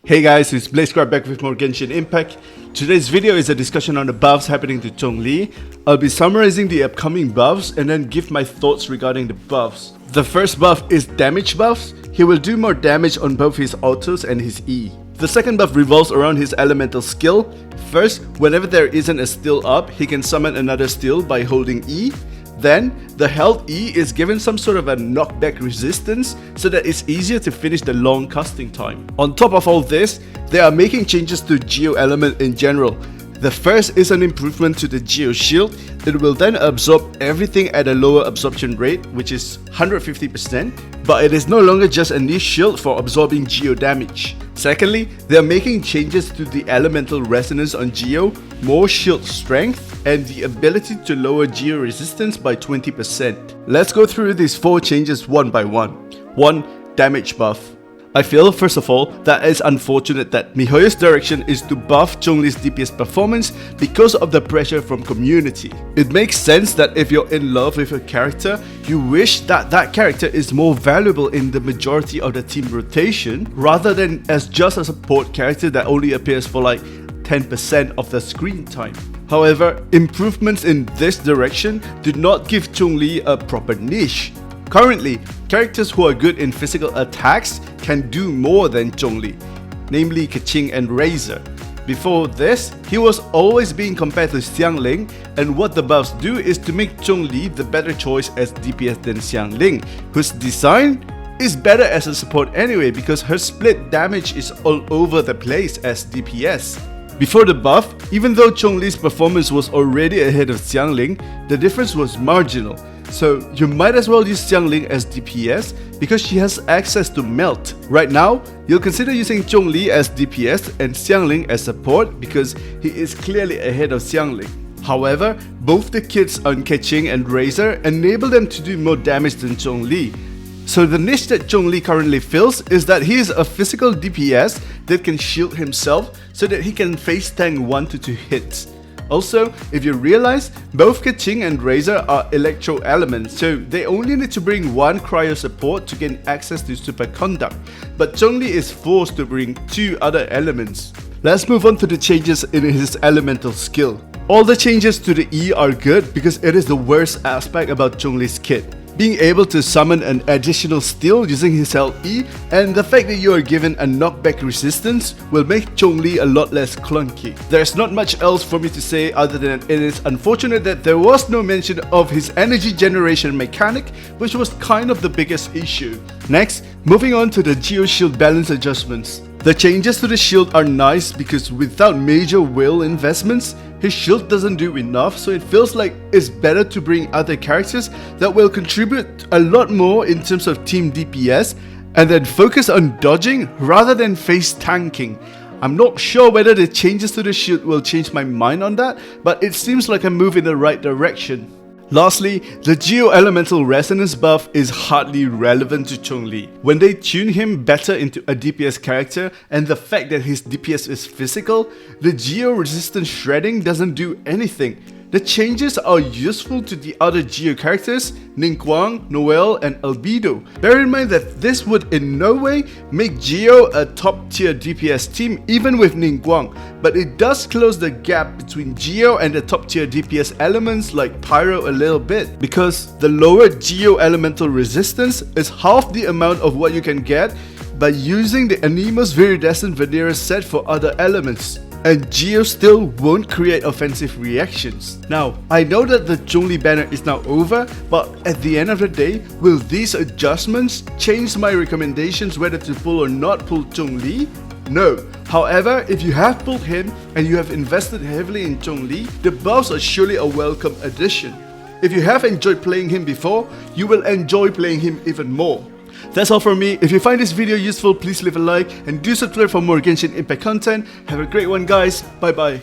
Hey guys, it's Blazecraft back with more Genshin Impact. Today's video is a discussion on the buffs happening to Zhongli. I'll be summarizing the upcoming buffs and then give my thoughts regarding the buffs. The first buff is damage buffs. He will do more damage on both his autos and his E. The second buff revolves around his elemental skill. First, whenever there isn't a steal up, he can summon another steal by holding E. Then, the health E is given some sort of a knockback resistance so that it's easier to finish the long casting time. On top of all this, they are making changes to Geo element in general. The first is an improvement to the Geo Shield. It will then absorb everything at a lower absorption rate, which is 150%, but it is no longer just a niche shield for absorbing Geo damage. Secondly, they are making changes to the elemental resonance on Geo, more shield strength, and the ability to lower Geo resistance by 20%. Let's go through these 4 changes one by one. 1. Damage buff. I feel, first of all, that it's unfortunate that miHoYo's direction is to buff Zhongli's DPS performance because of the pressure from community. It makes sense that if you're in love with a character, you wish that that character is more valuable in the majority of the team rotation, rather than as just a support character that only appears for like 10% of the screen time. However, improvements in this direction did not give Zhongli a proper niche. Currently, characters who are good in physical attacks can do more than Zhongli, namely Keqing and Razor. Before this, he was always being compared to Xiangling, and what the buffs do is to make Zhongli the better choice as DPS than Xiangling, whose design is better as a support anyway because her split damage is all over the place as DPS. Before the buff, even though Zhongli's performance was already ahead of Xiangling, the difference was marginal. So you might as well use Xiangling as DPS because she has access to melt. Right now, you'll consider using Zhongli as DPS and Xiangling as support because he is clearly ahead of Xiangling. However, both the kits on Keqing and Razor enable them to do more damage than Zhongli. So the niche that Zhongli currently fills is that he is a physical DPS that can shield himself so that he can face tank 1 to 2 hits. Also, if you realize, both Keqing and Razor are electro elements, so they only need to bring 1 cryo support to gain access to superconduct, but Zhongli is forced to bring 2 other elements. Let's move on to the changes in his elemental skill. All the changes to the E are good because it is the worst aspect about Zhongli's kit. Being able to summon an additional steal using his health E, and the fact that you are given a knockback resistance will make Zhongli a lot less clunky. There's not much else for me to say other than it is unfortunate that there was no mention of his energy generation mechanic, which was kind of the biggest issue. Next, moving on to the Geo Shield balance adjustments. The changes to the shield are nice because without major will investments, his shield doesn't do enough, so it feels like it's better to bring other characters that will contribute a lot more in terms of team DPS and then focus on dodging rather than face tanking. I'm not sure whether the changes to the shield will change my mind on that, but it seems like a move in the right direction. Lastly, the Geo Elemental Resonance buff is hardly relevant to Zhongli. When they tune him better into a DPS character and the fact that his DPS is physical, the Geo Resistance Shredding doesn't do anything. The changes are useful to the other Geo characters, Ningguang, Noelle, and Albedo. Bear in mind that this would in no way make Geo a top tier DPS team even with Ningguang, but it does close the gap between Geo and the top tier DPS elements like Pyro a little bit, because the lower Geo elemental resistance is half the amount of what you can get by using the Animus Viridescent Venera set for other elements. And Geo still won't create offensive reactions. Now, I know that the Zhongli banner is now over, but at the end of the day, will these adjustments change my recommendations whether to pull or not pull Zhongli? No. However, if you have pulled him and you have invested heavily in Zhongli, the buffs are surely a welcome addition. If you have enjoyed playing him before, you will enjoy playing him even more. That's all from me. If you find this video useful, please leave a like and do subscribe for more Genshin Impact content. Have a great one, guys. Bye bye.